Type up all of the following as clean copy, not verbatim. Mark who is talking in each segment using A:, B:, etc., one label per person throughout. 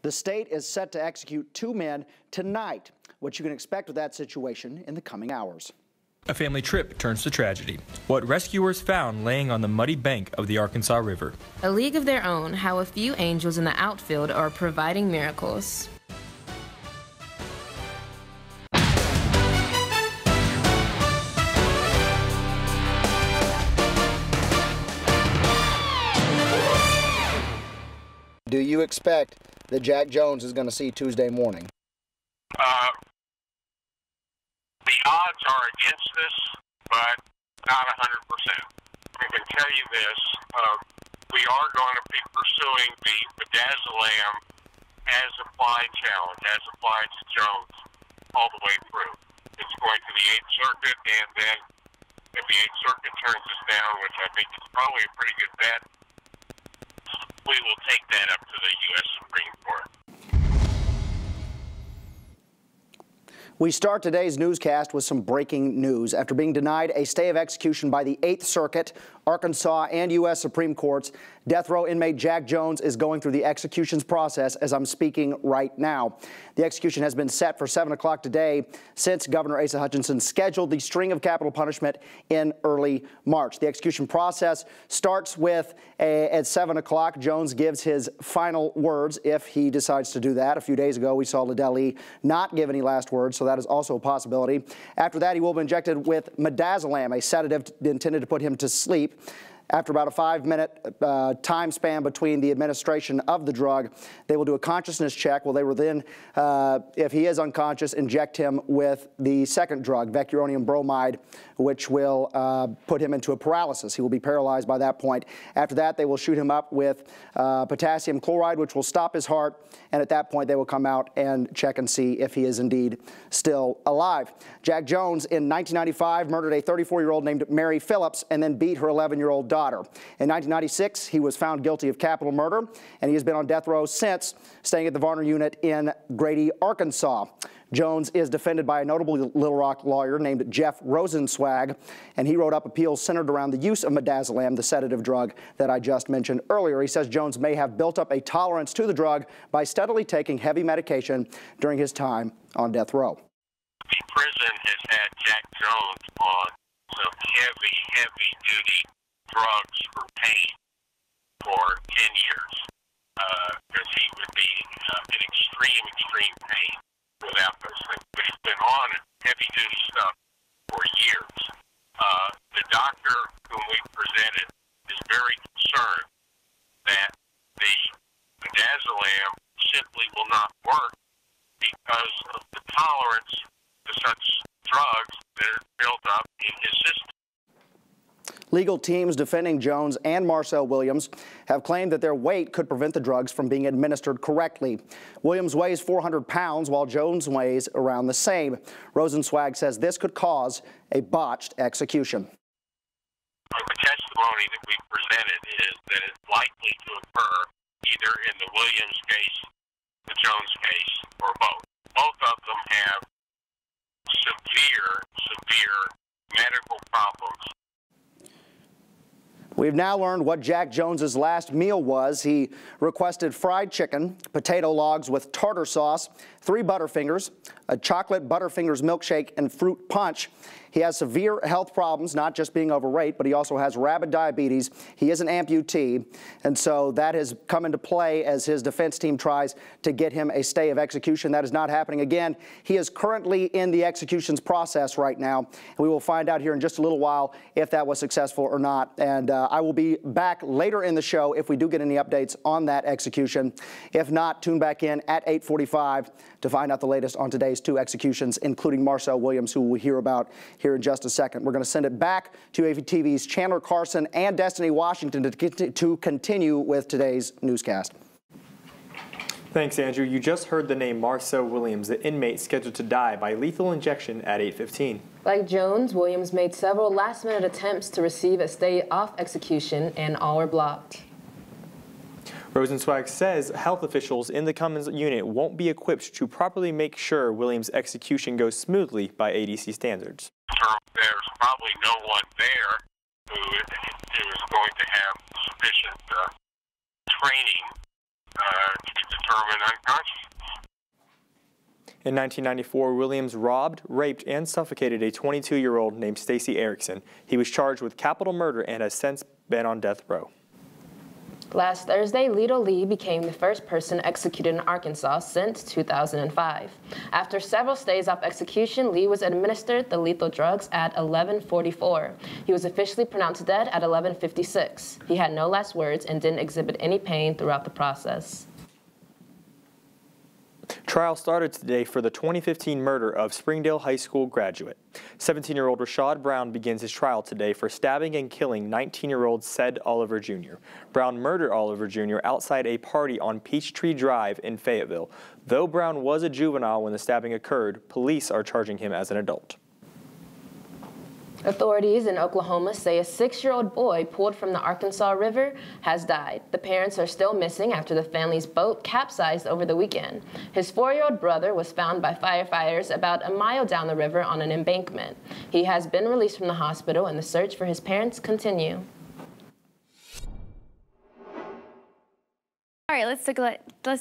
A: The state is set to execute 2 men tonight. What you can expect with that situation in the coming hours.
B: A family trip turns to tragedy. What rescuers found laying on the muddy bank of the Arkansas River.
C: A league of their own, how a few angels in the outfield are providing miracles.
A: Do you expect that Jack Jones is going to see Tuesday morning?
D: The odds are against this, but not 100%. I can tell you this, we are going to be pursuing the midazolam as applied challenge, as applied to Jones, all the way through. It's going to the 8th Circuit, and then if the 8th Circuit turns us down, which I think is probably a pretty good bet, we will take that up to the U.S. Supreme Court.
A: We start today's newscast with some breaking news. After being denied a stay of execution by the 8th Circuit, Arkansas, and U.S. Supreme Courts, death row inmate Jack Jones is going through the executions process as I'm speaking right now. The execution has been set for 7 o'clock today since Governor Asa Hutchinson scheduled the string of capital punishment in early March. The execution process starts with at 7 o'clock. Jones gives his final words if he decides to do that. A few days ago, we saw Liddell Lee not give any last words, so that is also a possibility. After that, he will be injected with midazolam, a sedative intended to put him to sleep. After about a 5-minute time span between the administration of the drug, they will do a consciousness check. Well, they will then, if he is unconscious, inject him with the second drug, vecuronium bromide, which will put him into a paralysis. He will be paralyzed by that point. After that, they will shoot him up with potassium chloride, which will stop his heart. And at that point, they will come out and check and see if he is indeed still alive. Jack Jones, in 1995, murdered a 34-year-old named Mary Phillips and then beat her 11-year-old daughter. In 1996, he was found guilty of capital murder, and he has been on death row since, staying at the Varner unit in Grady, Arkansas. Jones is defended by a notable Little Rock lawyer named Jeff Rosenzweig, and he wrote up appeals centered around the use of midazolam, the sedative drug that I just mentioned earlier. He says Jones may have built up a tolerance to the drug by steadily taking heavy medication during his time on death row.
D: The prison has had Jack Jones on some heavy duty drugs for pain for 10 years because he would be in extreme pain without those things. But he's been on heavy-duty stuff for years. The doctor whom we presented is very concerned that the midazolam simply will not work because of the tolerance to such drugs that are built up in his system.
A: Legal teams defending Jones and Marcel Williams have claimed that their weight could prevent the drugs from being administered correctly. Williams weighs 400 pounds while Jones weighs around the same. Rosenzweig says this could cause a botched execution.
D: The testimony that we presented is that it's likely to occur either in the Williams case, the Jones case, or both. Both of them have severe medical problems.
A: We've now learned what Jack Jones's last meal was. He requested fried chicken, potato logs with tartar sauce, 3 Butterfingers, a chocolate Butterfingers milkshake, and fruit punch. He has severe health problems, not just being overweight, but he also has rabid diabetes. He is an amputee, and so that has come into play as his defense team tries to get him a stay of execution. That is not happening again. He is currently in the executions process right now, and we will find out here in just a little while if that was successful or not. And I will be back later in the show if we do get any updates on that execution. If not, tune back in at 8:45 to find out the latest on today's 2 executions, including Marcel Williams, who we'll hear about here in just a second. We're going to send it back to UATV's Chandler Carson and Destiny Washington to continue with today's newscast.
E: Thanks, Andrew. You just heard the name Marcel Williams, the inmate scheduled to die by lethal injection at 8:15.
C: Like Jones, Williams made several last-minute attempts to receive a stay off execution, and all were blocked.
E: Rosenzweig says health officials in the Cummins unit won't be equipped to properly make sure Williams' execution goes smoothly by ADC standards.
D: There's probably no one there who is going to have sufficient training to determine unconsciousness.
E: In 1994, Williams robbed, raped, and suffocated a 22-year-old named Stacy Erickson. He was charged with capital murder and has since been on death row.
C: Last Thursday, Lito Lee became the first person executed in Arkansas since 2005. After several stays off execution, Lee was administered the lethal drugs at 11:44. He was officially pronounced dead at 11:56. He had no last words and didn't exhibit any pain throughout the process.
E: Trial started today for the 2015 murder of Springdale High School graduate. 17-year-old Rashad Brown begins his trial today for stabbing and killing 19-year-old Ced Oliver Jr. Brown murdered Oliver Jr. outside a party on Peachtree Drive in Fayetteville. Though Brown was a juvenile when the stabbing occurred, police are charging him as an adult.
C: Authorities in Oklahoma say a 6-year-old boy pulled from the Arkansas River has died. The parents are still missing after the family's boat capsized over the weekend. His 4-year-old brother was found by firefighters about a mile down the river on an embankment. He has been released from the hospital and the search for his parents continue.
F: All right, let's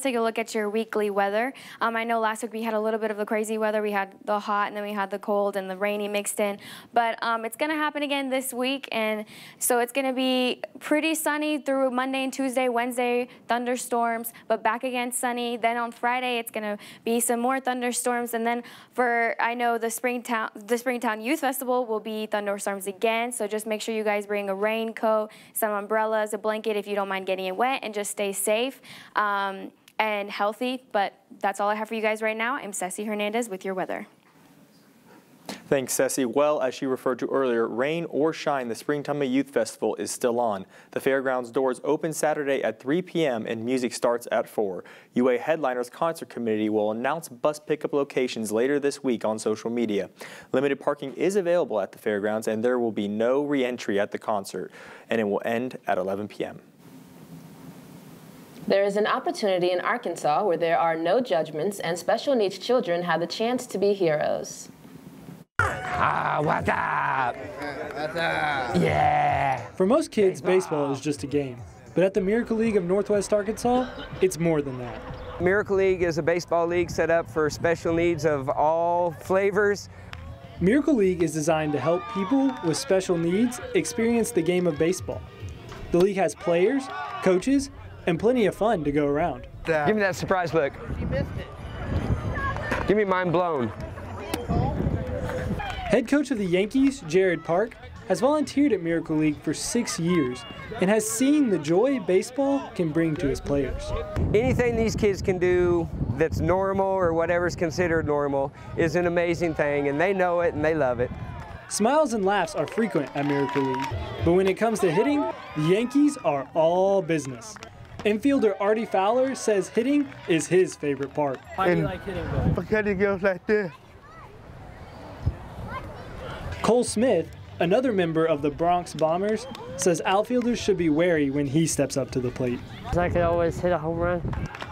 F: take a look at your weekly weather. I know last week we had a little bit of the crazy weather. We had the hot and then we had the cold and the rainy mixed in. But it's going to happen again this week. And so it's going to be pretty sunny through Monday and Tuesday, Wednesday, thunderstorms, but back again sunny. Then on Friday, it's going to be some more thunderstorms. And then I know the Springtown Youth Festival will be thunderstorms again. So just make sure you guys bring a raincoat, some umbrellas, a blanket if you don't mind getting it wet, and just stay safe. And healthy, but that's all I have for you guys right now. I'm Ceci Hernandez with your weather.
E: Thanks, Ceci. Well, as she referred to earlier, rain or shine, the Springtime Youth Festival is still on. The fairgrounds doors open Saturday at 3 p.m. and music starts at 4. UA Headliners Concert Committee will announce bus pickup locations later this week on social media. Limited parking is available at the fairgrounds, and there will be no re-entry at the concert, and it will end at 11 p.m.
C: There is an opportunity in Arkansas where there are no judgments and special needs children have the chance to be heroes.
G: What's up? What's up? Yeah.
H: For most kids, baseball is just a game. But at the Miracle League of Northwest Arkansas, it's more than that.
G: Miracle League is a baseball league set up for special needs of all flavors.
H: Miracle League is designed to help people with special needs experience the game of baseball. The league has players, coaches, and plenty of fun to go around.
G: Give me that surprise look. Give me mind blown.
H: Head coach of the Yankees, Jared Park, has volunteered at Miracle League for 6 years and has seen the joy baseball can bring to his players.
G: Anything these kids can do that's normal or whatever's considered normal is an amazing thing, and they know it and they love it.
H: Smiles and laughs are frequent at Miracle League, but when it comes to hitting, the Yankees are all business. Infielder Artie Fowler says hitting is his favorite part.
I: Why do you like hitting, though?
J: Because it goes like this.
H: Cole Smith, another member of the Bronx Bombers, says outfielders should be wary when he steps up to the plate.
I: I could always hit a home run.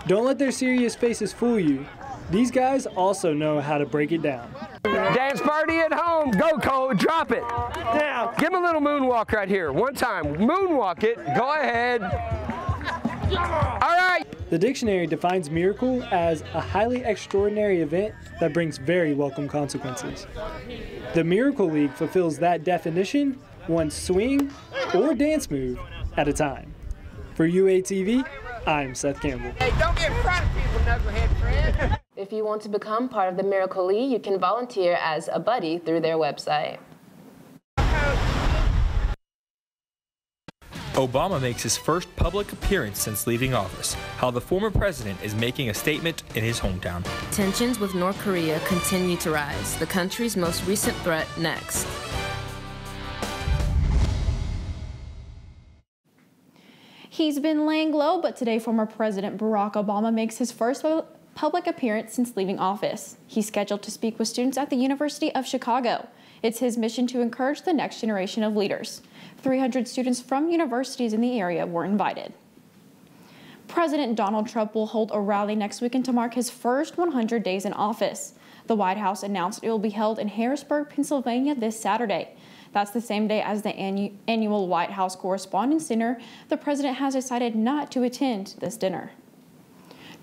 H: Don't let their serious faces fool you. These guys also know how to break it down.
G: Dance party at home. Go, Cole. Drop it. Now, give him a little moonwalk right here. One time. Moonwalk it. Go ahead. All right.
H: The dictionary defines miracle as a highly extraordinary event that brings very welcome consequences. The Miracle League fulfills that definition one swing or dance move at a time. For UATV, I'm Seth Campbell.
G: Hey, don't get in front of people, knucklehead friend.
C: If you want to become part of the Miracle League, you can volunteer as a buddy through their website.
B: Obama makes his first public appearance since leaving office. How the former president is making a statement in his hometown.
C: Tensions with North Korea continue to rise. The country's most recent threat next.
K: He's been laying low, but today former President Barack Obama makes his first public appearance since leaving office. He's scheduled to speak with students at the University of Chicago. It's his mission to encourage the next generation of leaders. 300 students from universities in the area were invited. President Donald Trump will hold a rally next weekend to mark his first 100 days in office. The White House announced it will be held in Harrisburg, Pennsylvania this Saturday. That's the same day as the annual White House Correspondents' Dinner. The president has decided not to attend this dinner.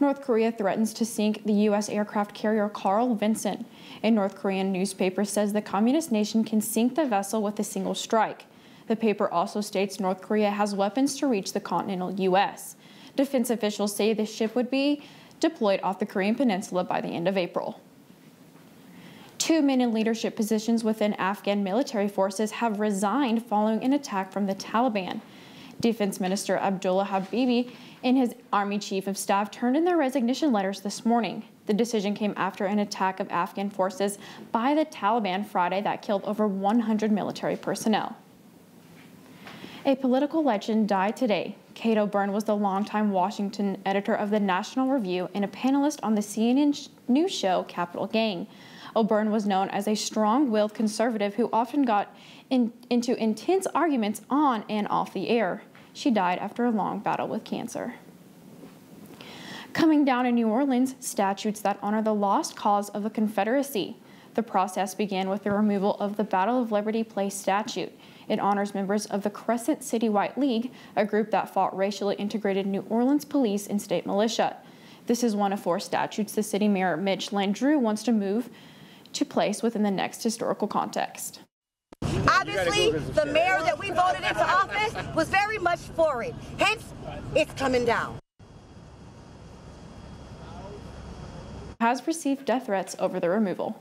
K: North Korea threatens to sink the U.S. aircraft carrier Carl Vinson. A North Korean newspaper says the communist nation can sink the vessel with a single strike. The paper also states North Korea has weapons to reach the continental U.S. Defense officials say the ship would be deployed off the Korean peninsula by the end of April. 2 men in leadership positions within Afghan military forces have resigned following an attack from the Taliban. Defense Minister Abdullah Habibi and his Army Chief of Staff turned in their resignation letters this morning. The decision came after an attack of Afghan forces by the Taliban Friday that killed over 100 military personnel. A political legend died today. Cato Byrne was the longtime Washington editor of the National Review and a panelist on the CNN news show Capitol Gang. O'Byrne was known as a strong-willed conservative who often got into intense arguments on and off the air. She died after a long battle with cancer. Coming down in New Orleans, statutes that honor the lost cause of the Confederacy. The process began with the removal of the Battle of Liberty Place statute. It honors members of the Crescent City White League, a group that fought racially integrated New Orleans police and state militia. This is one of 4 statutes the city mayor Mitch Landrieu wants to move to place within the next historical context.
J: Obviously, the mayor that we voted into office was very much for it. Hence, it's coming down.
K: Has received death threats over the removal.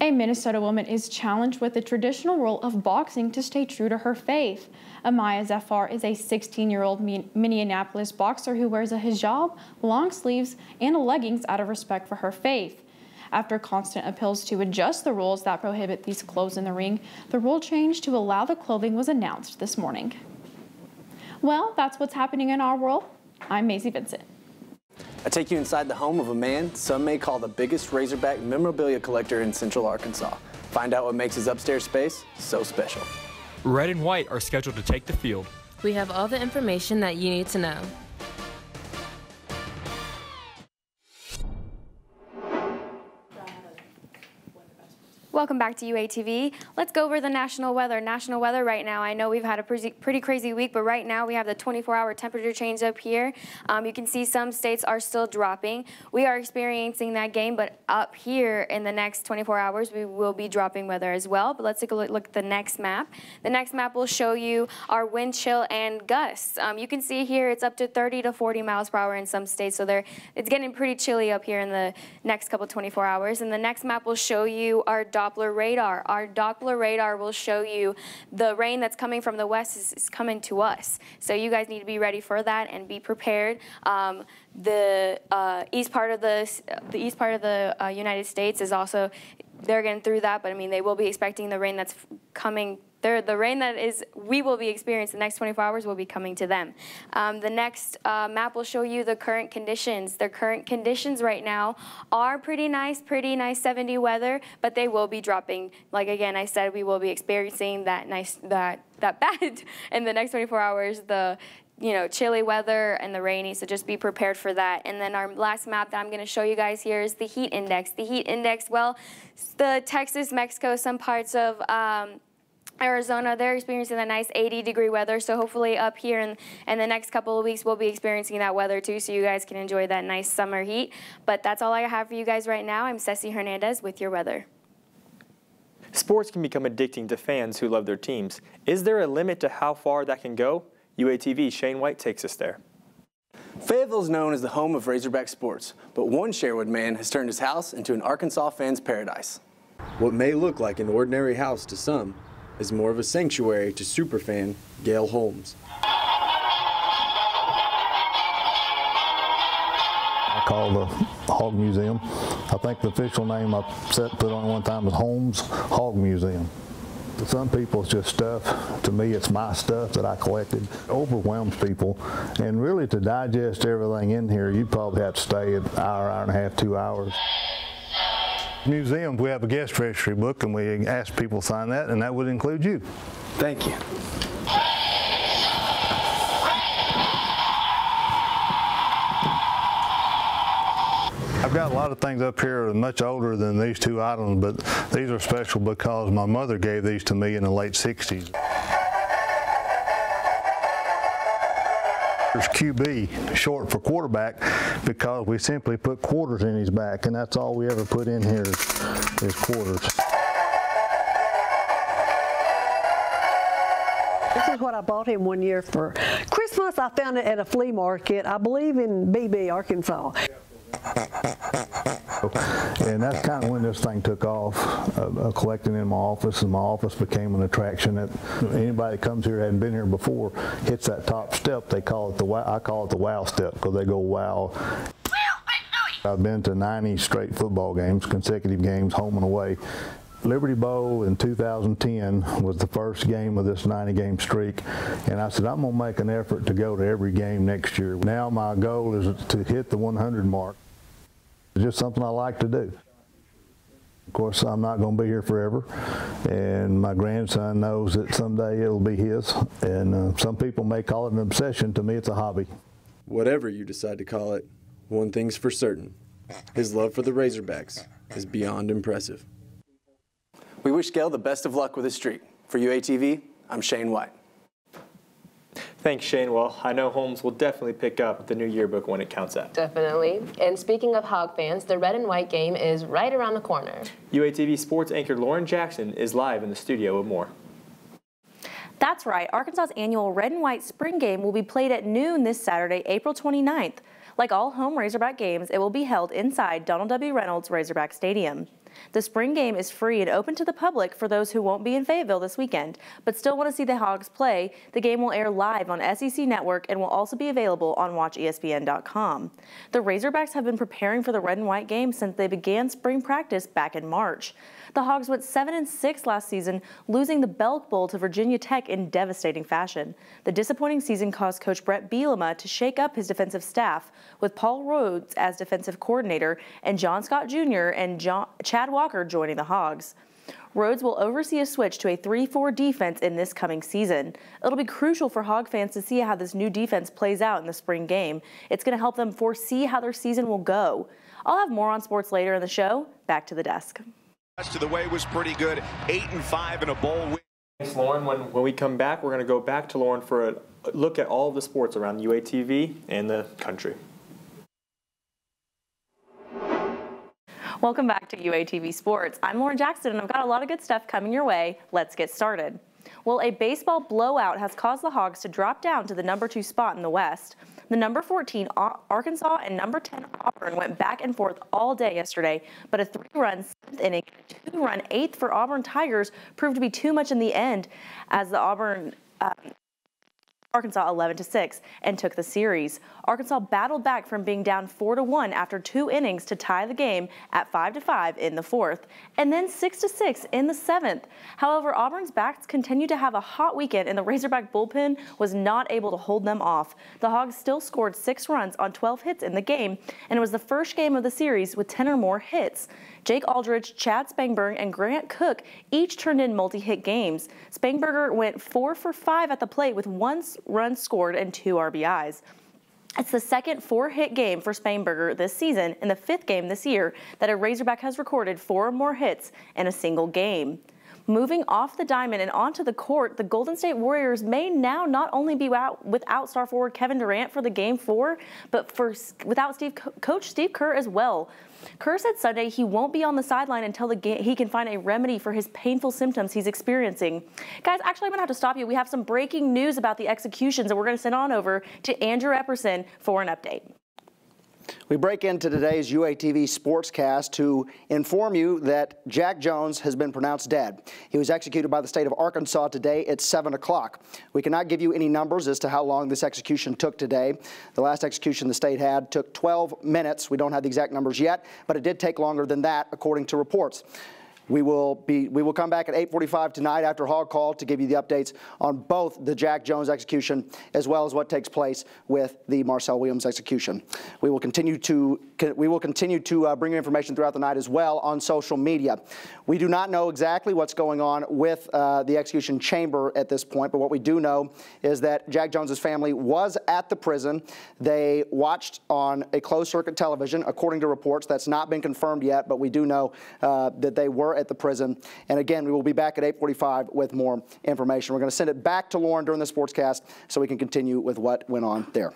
K: A Minnesota woman is challenged with the traditional rule of boxing to stay true to her faith. Amaya Zafar is a 16-year-old Minneapolis boxer who wears a hijab, long sleeves, and leggings out of respect for her faith. After constant appeals to adjust the rules that prohibit these clothes in the ring, the rule change to allow the clothing was announced this morning. Well, that's what's happening in our world. I'm Maisie Vincent.
L: I take you inside the home of a man some may call the biggest Razorback memorabilia collector in Central Arkansas. Find out what makes his upstairs space so special.
B: Red and White are scheduled to take the field.
C: We have all the information that you need to know.
F: Welcome back to UATV. Let's go over the national weather. National weather right now, I know we've had a pretty crazy week, but right now we have the 24-hour temperature change up here. You can see some states are still dropping. We are experiencing that game, but up here in the next 24 hours, we will be dropping weather as well. But let's take a look at the next map. The next map will show you our wind chill and gusts. You can see here it's up to 30 to 40 miles per hour in some states, so it's getting pretty chilly up here in the next couple 24 hours. And the next map will show you our Doppler radar. Our Doppler radar will show you the rain that's coming from the west is coming to us. So you guys need to be ready for that and be prepared. The east part of the United States is also, they're getting through that, but I mean they will be expecting the rain that's coming. The rain that we will be experiencing the next 24 hours will be coming to them. The next map will show you the current conditions. The current conditions right now are pretty nice 70 weather, but they will be dropping. Like again, I said, we will be experiencing that bad in the next 24 hours. The chilly weather and the rainy, so just be prepared for that. And then our last map that I'm going to show you guys here is the heat index. The heat index, well, the Texas, Mexico, some parts of Arizona, they're experiencing that nice 80-degree weather, so hopefully up here in the next couple of weeks we'll be experiencing that weather too, so you guys can enjoy that nice summer heat. But that's all I have for you guys right now. I'm Ceci Hernandez with your weather.
E: Sports can become addicting to fans who love their teams. Is there a limit to how far that can go? UATV's Shane White takes us there.
L: Fayetteville is known as the home of Razorback sports, but one Sherwood man has turned his house into an Arkansas fan's paradise.
M: What may look like an ordinary house to some is more of a sanctuary to superfan Gail Holmes.
N: I call the Hog Museum. I think the official name I put on one time was Holmes Hog Museum. To some people it's just stuff. To me it's my stuff that I collected. It overwhelms people, and really to digest everything in here you'd probably have to stay an hour, hour and a half, 2 hours. Museums, we have a guest registry book and we ask people to sign that, and that would include you.
L: Thank you.
N: I've got a lot of things up here that are much older than these 2 items, but these are special because my mother gave these to me in the late 60s. QB, short for quarterback, because we simply put quarters in his back, and that's all we ever put in here is quarters.
O: This is what I bought him one year for Christmas. I found it at a flea market, I believe in BB, Arkansas.
N: And that's kind of when this thing took off, collecting in my office, and my office became an attraction that anybody that comes here hadn't been here before hits that top step. They call it I call it the wow step, because they go wow. I've been to 90 straight football games, consecutive games, home and away. Liberty Bowl in 2010 was the first game of this 90-game streak, and I said, I'm going to make an effort to go to every game next year. Now my goal is to hit the 100 mark. It's just something I like to do. Of course, I'm not going to be here forever, and my grandson knows that someday it'll be his, and some people may call it an obsession. To me, it's a hobby.
M: Whatever you decide to call it, one thing's for certain. His love for the Razorbacks is beyond impressive.
L: We wish Gail the best of luck with his streak. For UATV, I'm Shane White.
E: Thanks, Shane. Well, I know Holmes will definitely pick up the new yearbook when it counts out.
C: Definitely. And speaking of Hog fans, the red and white game is right around the corner.
E: UATV sports anchor Lauren Jackson is live in the studio with more.
P: That's right. Arkansas's annual red and white spring game will be played at noon this Saturday, April 29th. Like all home Razorback games, it will be held inside Donald W. Reynolds Razorback Stadium. The spring game is free and open to the public for those who won't be in Fayetteville this weekend, but still want to see the Hogs play. The game will air live on SEC Network and will also be available on WatchESPN.com. The Razorbacks have been preparing for the red and white game since they began spring practice back in March. The Hogs went 7-6 last season, losing the Belk Bowl to Virginia Tech in devastating fashion. The disappointing season caused Coach Brett Bielema to shake up his defensive staff, with Paul Rhodes as defensive coordinator and John Scott Jr. and Chad Walker joining the Hogs. Rhodes will oversee a switch to a 3-4 defense in this coming season. It'll be crucial for Hog fans to see how this new defense plays out in the spring game. It's going to help them foresee how their season will go. I'll have more on sports later in the show. Back to the desk.
Q: The rest of the way was pretty good. 8-5 in a bowl win.
E: Thanks, Lauren. When we come back, we're going to go back to Lauren for a look at all of the sports around UATV and the country.
P: Welcome back to UATV Sports. I'm Lauren Jackson, and I've got a lot of good stuff coming your way. Let's get started. Well, a baseball blowout has caused the Hogs to drop down to the number 2 spot in the West. The number 14 Arkansas and number 10 Auburn went back and forth all day yesterday, but a 3-run 7th inning and a 2-run 8th for Auburn Tigers proved to be too much in the end, as the Arkansas 11-6 and took the series. Arkansas battled back from being down 4-1 after 2 innings to tie the game at 5-5 in the 4th, and then 6-6 in the 7th. However, Auburn's backs continued to have a hot weekend, and the Razorback bullpen was not able to hold them off. The Hogs still scored 6 runs on 12 hits in the game, and it was the first game of the series with 10 or more hits. Jake Aldridge, Chad Spangberg, and Grant Cook each turned in multi-hit games. Spangberger went 4 for 5 at the plate with 1 run scored and 2 RBIs. It's the second 4-hit game for Spangberger this season and the 5th game this year that a Razorback has recorded 4 or more hits in a single game. Moving off the diamond and onto the court, the Golden State Warriors may now not only be without star forward Kevin Durant for the Game 4, but without Coach Steve Kerr as well. Kerr said Sunday he won't be on the sideline until he can find a remedy for his painful symptoms he's experiencing. Guys, actually, I'm going to have to stop you. We have some breaking news about the executions, and we're going to send on over to Andrew Epperson for an update.
A: We break into today's UATV Sportscast to inform you that Jack Jones has been pronounced dead. He was executed by the state of Arkansas today at 7 o'clock. We cannot give you any numbers as to how long this execution took today. The last execution the state had took 12 minutes. We don't have the exact numbers yet, but it did take longer than that, according to reports. We will come back at 8:45 tonight after Hog Call to give you the updates on both the Jack Jones execution as well as what takes place with the Marcel Williams execution. We will continue to bring you information throughout the night as well on social media. We do not know exactly what's going on with the execution chamber at this point, but what we do know is that Jack Jones's family was at the prison. They watched on a closed-circuit television, according to reports. That's not been confirmed yet, but we do know that they were at the prison. And again, we will be back at 8:45 with more information. We're going to send it back to Lauren during the sportscast so we can continue with what went on there.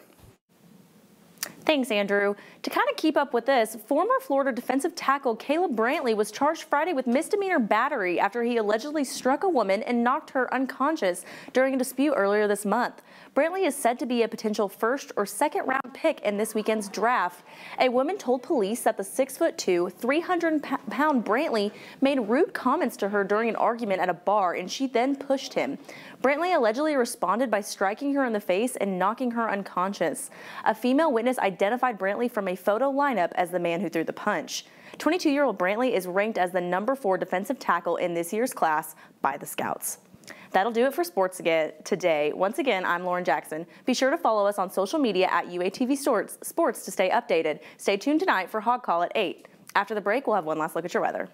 P: Thanks, Andrew. To kind of keep up with this, former Florida defensive tackle Caleb Brantley was charged Friday with misdemeanor battery after he allegedly struck a woman and knocked her unconscious during a dispute earlier this month. Brantley is said to be a potential first or second round pick in this weekend's draft. A woman told police that the 6'2", 300-pound Brantley made rude comments to her during an argument at a bar, and she then pushed him. Brantley allegedly responded by striking her in the face and knocking her unconscious. A female witness identified Brantley from a photo lineup as the man who threw the punch. 22-year-old Brantley is ranked as the number 4 defensive tackle in this year's class by the Scouts. That'll do it for sports today. Once again, I'm Lauren Jackson. Be sure to follow us on social media at UATV Sports to stay updated. Stay tuned tonight for Hog Call at 8. After the break, we'll have one last look at your weather.